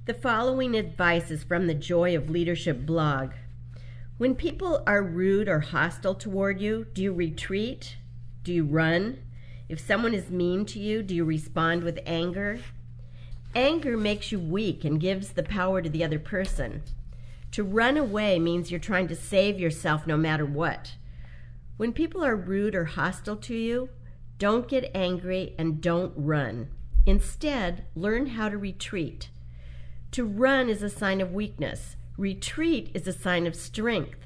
The following advice is from the Joy of Leadership blog. When people are rude or hostile toward you, do you retreat? Do you run? If someone is mean to you, do you respond with anger? Anger makes you weak and gives the power to the other person. To run away means you're trying to save yourself no matter what. When people are rude or hostile to you, don't get angry and don't run. Instead, learn how to retreat. To run is a sign of weakness. Retreat is a sign of strength.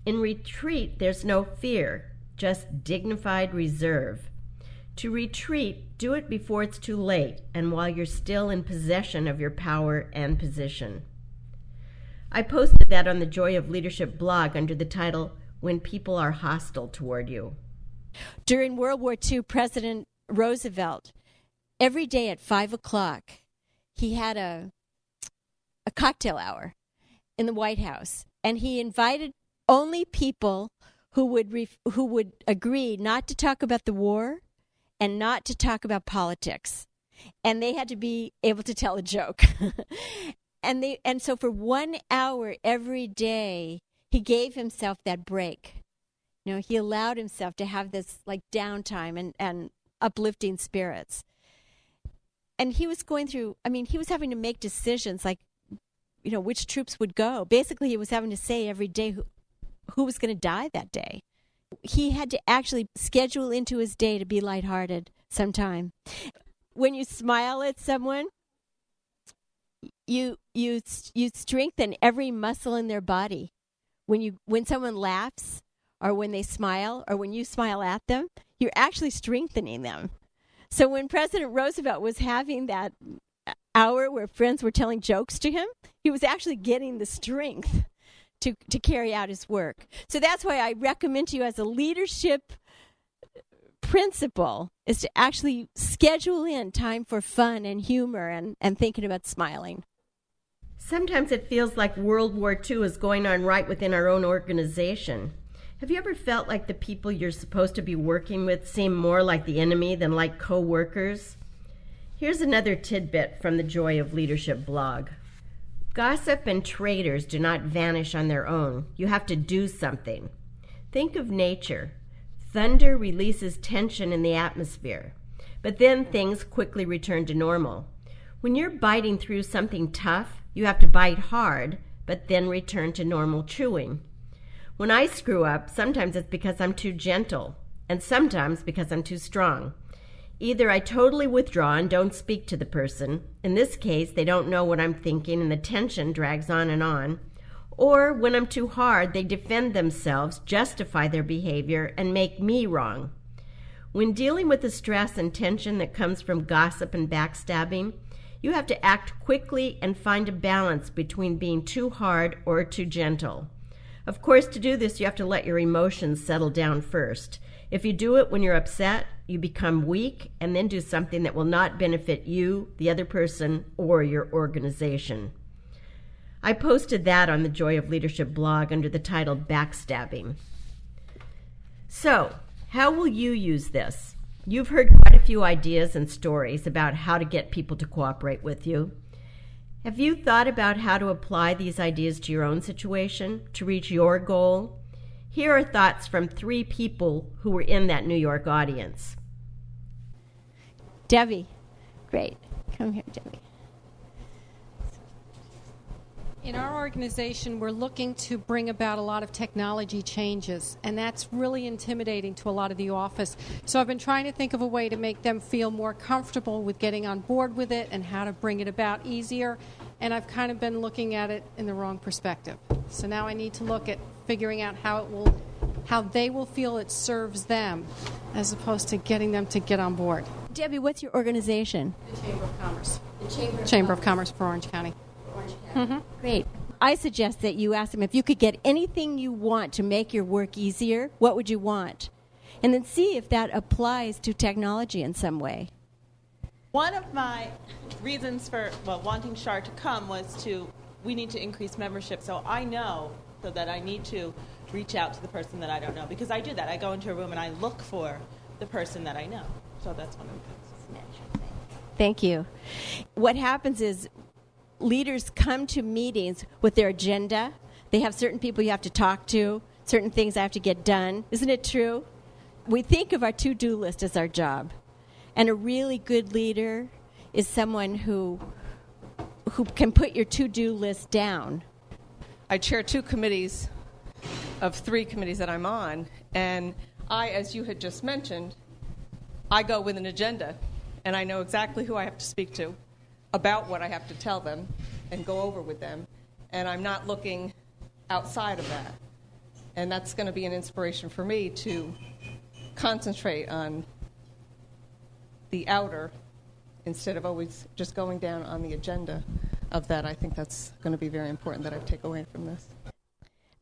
In retreat, there's no fear, just dignified reserve. To retreat, do it before it's too late and while you're still in possession of your power and position. I posted that on the Joy of Leadership blog under the title, When People Are Hostile Toward You. During World War II, President Roosevelt, every day at 5 o'clock, he had a cocktail hour in the White House, and he invited only people who would agree not to talk about the war and not to talk about politics, and they had to be able to tell a joke. and so for 1 hour every day, he gave himself that break. You know, he allowed himself to have this like downtime and uplifting spirits. And he was going through, he was having to make decisions like, you know, which troops would go. Basically, he was having to say every day who was going to die that day. He had to actually schedule into his day to be lighthearted sometime. When you smile at someone, you strengthen every muscle in their body. When someone laughs or when they smile or when you smile at them, you're actually strengthening them. So when President Roosevelt was having that hour where friends were telling jokes to him, he was actually getting the strength to carry out his work. So that's why I recommend to you as a leadership principle is to actually schedule in time for fun and humor and thinking about smiling. Sometimes it feels like World War II is going on right within our own organization. Have you ever felt like the people you're supposed to be working with seem more like the enemy than like co-workers? Here's another tidbit from the Joy of Leadership blog. Gossip and traitors do not vanish on their own. You have to do something. Think of nature. Thunder releases tension in the atmosphere, but then things quickly return to normal. When you're biting through something tough, you have to bite hard, but then return to normal chewing. When I screw up, sometimes it's because I'm too gentle, and sometimes because I'm too strong. Either I totally withdraw and don't speak to the person. In this case, they don't know what I'm thinking and the tension drags on. Or when I'm too hard, they defend themselves, justify their behavior, and make me wrong. When dealing with the stress and tension that comes from gossip and backstabbing, you have to act quickly and find a balance between being too hard or too gentle. Of course, to do this, you have to let your emotions settle down first. If you do it when you're upset, you become weak and then do something that will not benefit you, the other person, or your organization. I posted that on the Joy of Leadership blog under the title Backstabbing. So, how will you use this? You've heard quite a few ideas and stories about how to get people to cooperate with you. Have you thought about how to apply these ideas to your own situation, to reach your goal? Here are thoughts from 3 people who were in that New York audience. Debbie. Great. Come here, Debbie. In our organization, we're looking to bring about a lot of technology changes, and that's really intimidating to a lot of the office. So I've been trying to think of a way to make them feel more comfortable with getting on board with it and how to bring it about easier, and I've kind of been looking at it in the wrong perspective. So now I need to look at figuring out how they will feel it serves them as opposed to getting them to get on board. Debbie, what's your organization? The Chamber of Commerce. The Chamber of Commerce for Orange County. Mm-hmm. Great. I suggest that you ask them if you could get anything you want to make your work easier, what would you want? And then see if that applies to technology in some way. One of my reasons for wanting Shar to come was we need to increase membership. So I know that I need to reach out to the person that I don't know. Because I do that. I go into a room and I look for the person that I know. So that's one of the things. Thank you. What happens is leaders come to meetings with their agenda. They have certain people you have to talk to, certain things I have to get done. Isn't it true? We think of our to-do list as our job. And a really good leader is someone who can put your to-do list down. I chair 2 committees of 3 committees that I'm on, and I, as you had just mentioned, I go with an agenda, and I know exactly who I have to speak to, about what I have to tell them and go over with them, and I'm not looking outside of that. And that's going to be an inspiration for me to concentrate on the outer instead of always just going down on the agenda of that. I think that's going to be very important that I take away from this.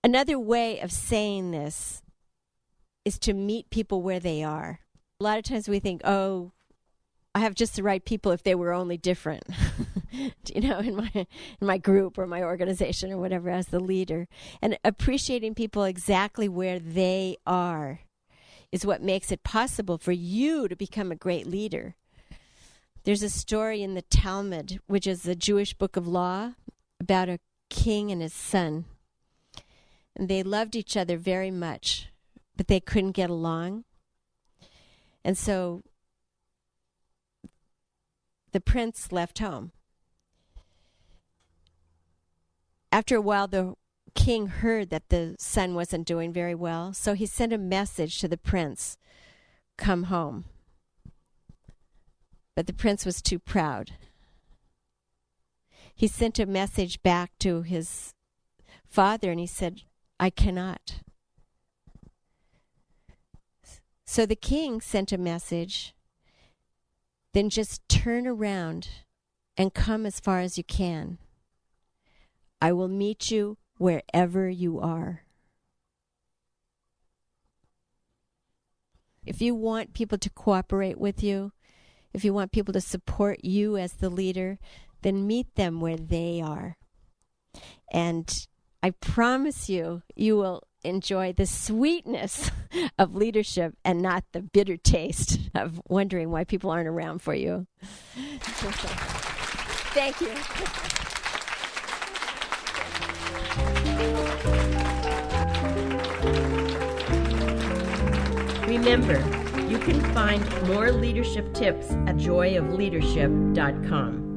Another way of saying this is to meet people where they are. A lot of times we think, oh, I have just the right people if they were only different, in my group or my organization or whatever as the leader. And appreciating people exactly where they are is what makes it possible for you to become a great leader. There's a story in the Talmud, which is the Jewish book of law, about a king and his son. And they loved each other very much, but they couldn't get along. And so the prince left home. After a while, the king heard that the son wasn't doing very well, so he sent a message to the prince, "Come home." But the prince was too proud. He sent a message back to his father, and he said, "I cannot." So the king sent a message, "Then just turn around and come as far as you can. I will meet you wherever you are." If you want people to cooperate with you, if you want people to support you as the leader, then meet them where they are. And I promise you, you will enjoy the sweetness of leadership and not the bitter taste of wondering why people aren't around for you. Thank you. Remember, you can find more leadership tips at joyofleadership.com.